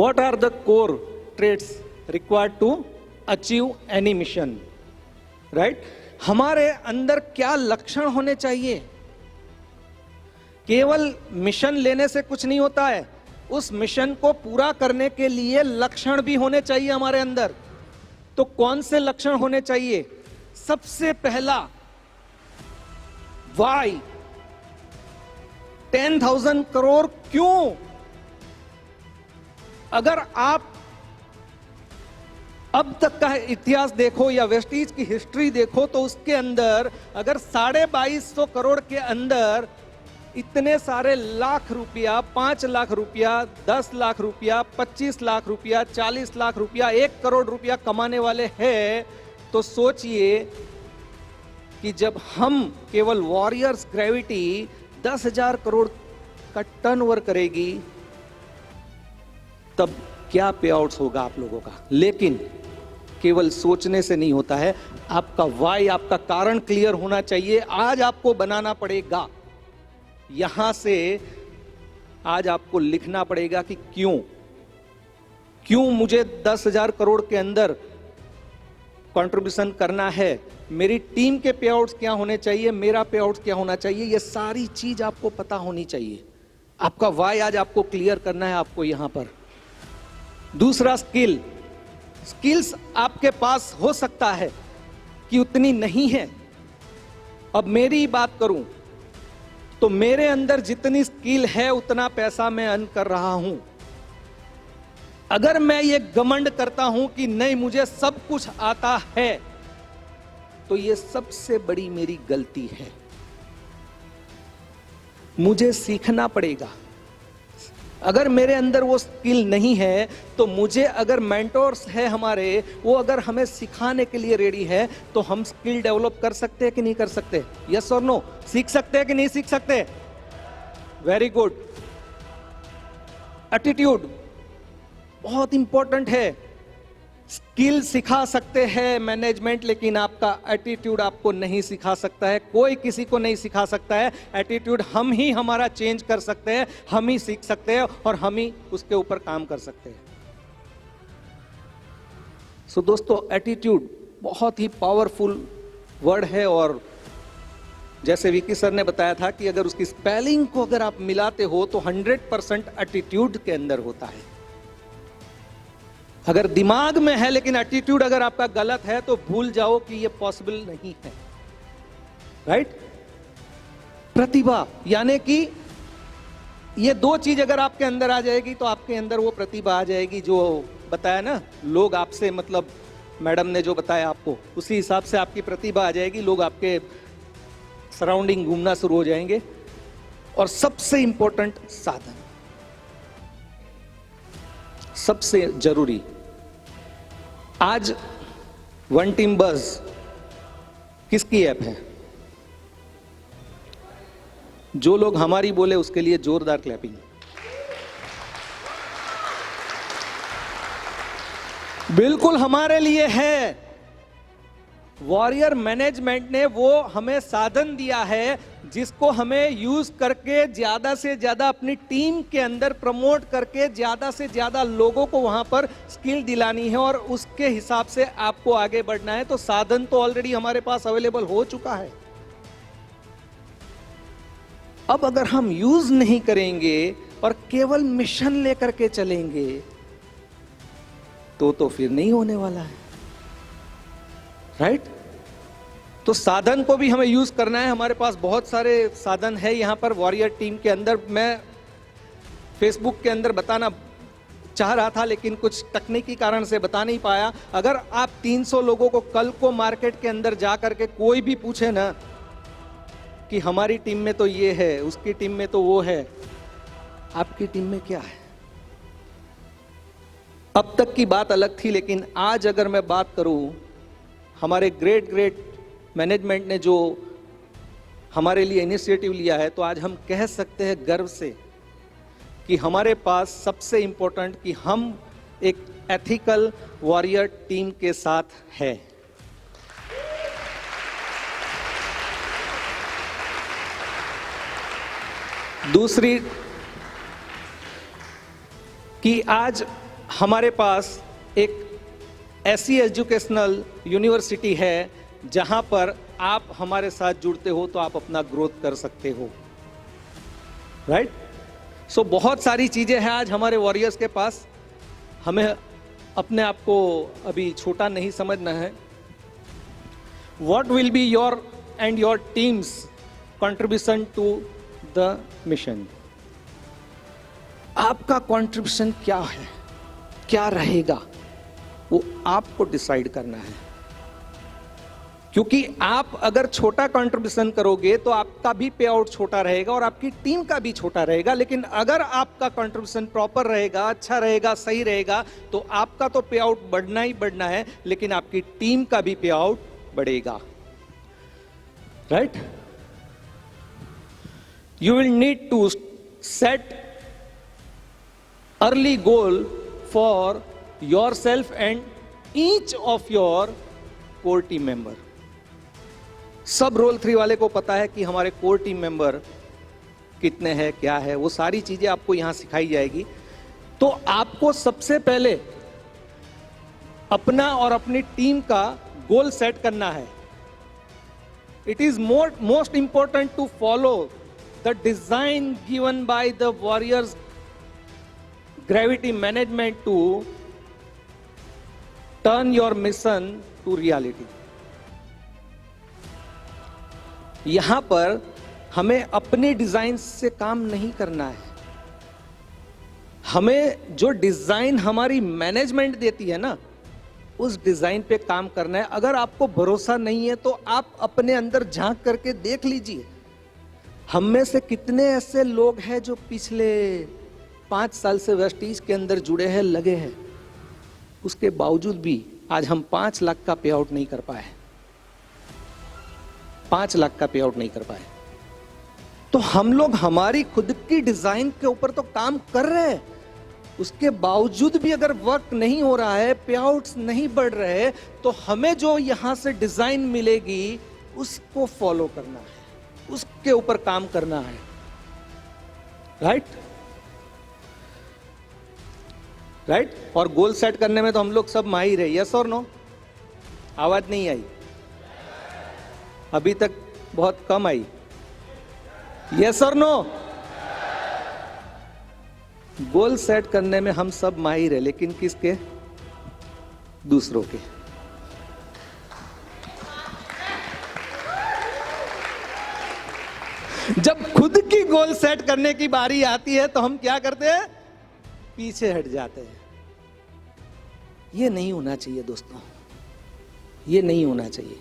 What are the core traits required to achieve any mission? Right? हमारे अंदर क्या लक्षण होने चाहिए? केवल मिशन लेने से कुछ नहीं होता है, उस मिशन को पूरा करने के लिए लक्षण भी होने चाहिए हमारे अंदर। तो कौन से लक्षण होने चाहिए? सबसे पहला, वाई, 10,000 करोड़ क्यों? अगर आप अब तक का इतिहास देखो या वेस्टीज की हिस्ट्री देखो तो उसके अंदर अगर 2250 करोड़ के अंदर इतने सारे लाख रुपया, 5 लाख रुपया, 10 लाख रुपया, 25 लाख रुपया, 40 लाख रुपया, 1 करोड़ रुपया कमाने वाले हैं, तो सोचिए कि जब हम केवल वॉरियर्स ग्रेविटी 10,000 करोड़ का टर्नओवर करेगी तब क्या पे आउट्स होगा आप लोगों का। लेकिन केवल सोचने से नहीं होता है, आपका वाई, आपका कारण क्लियर होना चाहिए। आज आपको बनाना पड़ेगा, यहां से आज आपको लिखना पड़ेगा कि क्यों मुझे 10,000 करोड़ के अंदर कंट्रीब्यूशन करना है, मेरी टीम के पे आउट्स क्या होने चाहिए, मेरा पे आउट्स क्या होना चाहिए, ये सारी चीज आपको पता होनी चाहिए। आपका वाई आज आपको क्लियर करना है आपको यहां पर। दूसरा, स्किल्स आपके पास हो सकता है कि उतनी नहीं है। अब मेरी बात करूं तो मेरे अंदर जितनी स्किल है उतना पैसा मैं अर्न कर रहा हूं। अगर मैं ये घमंड करता हूं कि नहीं मुझे सब कुछ आता है, तो ये सबसे बड़ी मेरी गलती है। मुझे सीखना पड़ेगा। अगर मेरे अंदर वो स्किल नहीं है तो मुझे, अगर मेंटोर्स है हमारे, वो अगर हमें सिखाने के लिए रेडी है तो हम स्किल डेवलप कर सकते हैं कि नहीं कर सकते? यस और नो? सीख सकते हैं कि नहीं सीख सकते? Very good. एटीट्यूड बहुत इंपॉर्टेंट है। स्किल सिखा सकते हैं मैनेजमेंट, लेकिन आपका एटीट्यूड आपको नहीं सिखा सकता है, कोई किसी को नहीं सिखा सकता है। एटीट्यूड हम ही हमारा चेंज कर सकते हैं, हम ही सीख सकते हैं और हम ही उसके ऊपर काम कर सकते हैं। सो दोस्तों, एटीट्यूड बहुत ही पावरफुल वर्ड है, और जैसे विकी सर ने बताया था कि अगर उसकी स्पेलिंग को अगर आप मिलाते हो तो 100% एटीट्यूड के अंदर होता है। अगर दिमाग में है लेकिन एटीट्यूड अगर आपका गलत है तो भूल जाओ कि ये पॉसिबल नहीं है। राइट? प्रतिभा, यानी कि ये दो चीज अगर आपके अंदर आ जाएगी तो आपके अंदर वो प्रतिभा आ जाएगी जो बताया ना, लोग आपसे, मतलब मैडम ने जो बताया आपको, उसी हिसाब से आपकी प्रतिभा आ जाएगी। लोग आपके सराउंडिंग घूमना शुरू हो जाएंगे। और सबसे इंपॉर्टेंट साधन, सबसे जरूरी, आज वन टीम बज़ किसकी ऐप है? जो लोग हमारी बोले उसके लिए जोरदार क्लैपिंग। बिल्कुल हमारे लिए है। वॉरियर मैनेजमेंट ने वो हमें साधन दिया है जिसको हमें यूज करके ज्यादा से ज्यादा अपनी टीम के अंदर प्रमोट करके ज्यादा से ज्यादा लोगों को वहां पर स्किल दिलानी है और उसके हिसाब से आपको आगे बढ़ना है। तो साधन तो ऑलरेडी हमारे पास अवेलेबल हो चुका है। अब अगर हम यूज नहीं करेंगे और केवल मिशन लेकर के चलेंगे तो फिर नहीं होने वाला है। राइट? तो साधन को भी हमें यूज करना है। हमारे पास बहुत सारे साधन है यहां पर वॉरियर टीम के अंदर। मैं फेसबुक के अंदर बताना चाह रहा था लेकिन कुछ तकनीकी कारण से बता नहीं पाया। अगर आप 300 लोगों को कल को मार्केट के अंदर जा करके कोई भी पूछे ना कि हमारी टीम में तो ये है, उसकी टीम में तो वो है, आपकी टीम में क्या है? अब तक की बात अलग थी, लेकिन आज अगर मैं बात करूं, हमारे ग्रेट मैनेजमेंट ने जो हमारे लिए इनिशिएटिव लिया है, तो आज हम कह सकते हैं गर्व से कि हमारे पास सबसे इंपॉर्टेंट कि हम एक एथिकल वॉरियर टीम के साथ है। दूसरी कि आज हमारे पास एक ऐसी एजुकेशनल यूनिवर्सिटी है जहां पर आप हमारे साथ जुड़ते हो तो आप अपना ग्रोथ कर सकते हो, राइट? सो बहुत सारी चीजें हैं आज हमारे वॉरियर्स के पास। हमें अपने आप को अभी छोटा नहीं समझना है। What will be your and your team's contribution to the mission? आपका कंट्रीब्यूशन क्या है, क्या रहेगा, वो आपको डिसाइड करना है। क्योंकि आप अगर छोटा कंट्रीब्यूशन करोगे तो आपका भी पे आउट छोटा रहेगा और आपकी टीम का भी छोटा रहेगा। लेकिन अगर आपका कंट्रीब्यूशन प्रॉपर रहेगा, अच्छा रहेगा, सही रहेगा, तो आपका तो पे आउट बढ़ना ही बढ़ना है, लेकिन आपकी टीम का भी पे आउट बढ़ेगा, right? You will need to set early goal for yourself and each of your core team member. सब रोल 3 वाले को पता है कि हमारे कोर टीम मेंबर कितने हैं, क्या है, वो सारी चीजें आपको यहां सिखाई जाएगी। तो आपको सबसे पहले अपना और अपनी टीम का गोल सेट करना है। It is most important to follow the design given by the warriors gravity management to turn your mission to reality. यहां पर हमें अपने डिजाइन से काम नहीं करना है। हमें जो डिजाइन हमारी मैनेजमेंट देती है ना, उस डिजाइन पे काम करना है। अगर आपको भरोसा नहीं है तो आप अपने अंदर झांक करके देख लीजिए। हम में से कितने ऐसे लोग हैं जो पिछले 5 साल से वेस्टीज के अंदर जुड़े हैं, लगे हैं, उसके बावजूद भी आज हम 5 लाख का पे आउट नहीं कर पाए। 5 लाख का पे आउट नहीं कर पाए। तो हम लोग हमारी खुद की डिजाइन के ऊपर तो काम कर रहे हैं, उसके बावजूद भी अगर वर्क नहीं हो रहा है, पे आउट्स नहीं बढ़ रहे, तो हमें जो यहां से डिजाइन मिलेगी उसको फॉलो करना है, उसके ऊपर काम करना है, राइट? राइट? और गोल सेट करने में तो हम लोग सब माहिर है। यस और नो? आवाज नहीं आई अभी तक, बहुत कम आई। यस और नो? गोल सेट करने में हम सब माहिर है, लेकिन किसके? दूसरों के। जब खुद की गोल सेट करने की बारी आती है तो हम क्या करते हैं? पीछे हट जाते हैं। ये नहीं होना चाहिए दोस्तों, ये नहीं होना चाहिए।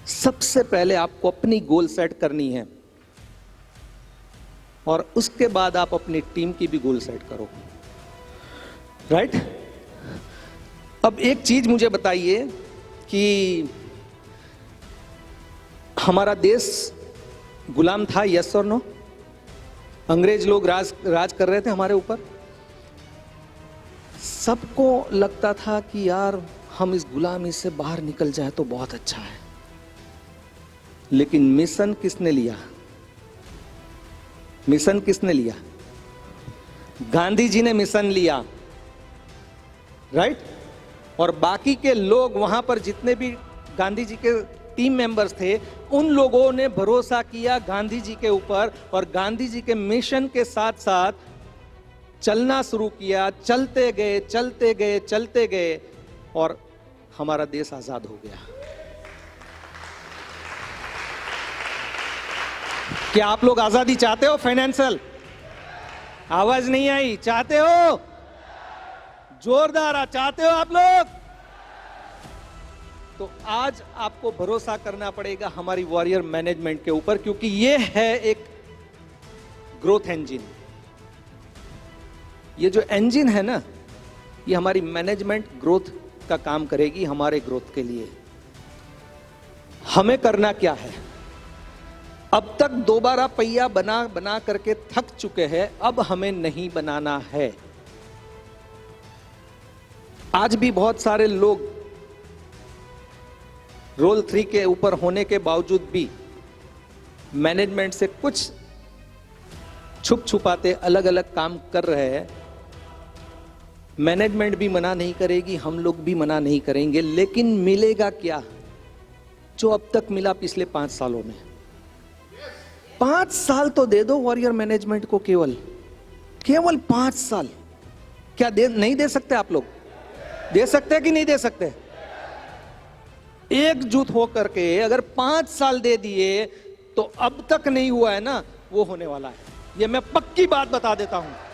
सबसे पहले आपको अपनी गोल सेट करनी है और उसके बाद आप अपनी टीम की भी गोल सेट करो, राइट? अब एक चीज मुझे बताइए कि हमारा देश गुलाम था, यस और नो? अंग्रेज लोग राज कर रहे थे हमारे ऊपर। सबको लगता था कि यार हम इस गुलामी से बाहर निकल जाए तो बहुत अच्छा है। लेकिन मिशन किसने लिया? मिशन किसने लिया? गांधी जी ने मिशन लिया, राइट? और बाकी के लोग वहां पर जितने भी गांधी जी के टीम मेंबर्स थे, उन लोगों ने भरोसा किया गांधी जी के ऊपर और गांधी जी के मिशन के साथ साथ चलना शुरू किया। चलते गए, चलते गए, चलते गए और हमारा देश आजाद हो गया। क्या आप लोग आजादी चाहते हो? फाइनेंशियल आवाज नहीं आई। चाहते हो? जोरदार चाहते हो आप लोग? तो आज आपको भरोसा करना पड़ेगा हमारी वॉरियर मैनेजमेंट के ऊपर, क्योंकि ये है एक ग्रोथ इंजन। ये जो इंजन है ना, ये हमारी मैनेजमेंट ग्रोथ का काम करेगी हमारे ग्रोथ के लिए। हमें करना क्या है? अब तक दोबारा पहिया बना बना करके थक चुके हैं, अब हमें नहीं बनाना है। आज भी बहुत सारे लोग रोल 3 के ऊपर होने के बावजूद भी मैनेजमेंट से कुछ छुप छुपाते अलग अलग काम कर रहे हैं। मैनेजमेंट भी मना नहीं करेगी, हम लोग भी मना नहीं करेंगे, लेकिन मिलेगा क्या जो अब तक मिला पिछले 5 सालों में? 5 साल तो दे दो वॉरियर मैनेजमेंट को, केवल 5 साल। क्या नहीं दे सकते आप लोग? दे सकते हैं कि नहीं दे सकते? एकजुट होकर के अगर 5 साल दे दिए तो अब तक नहीं हुआ है ना, वो होने वाला है। ये मैं पक्की बात बता देता हूं।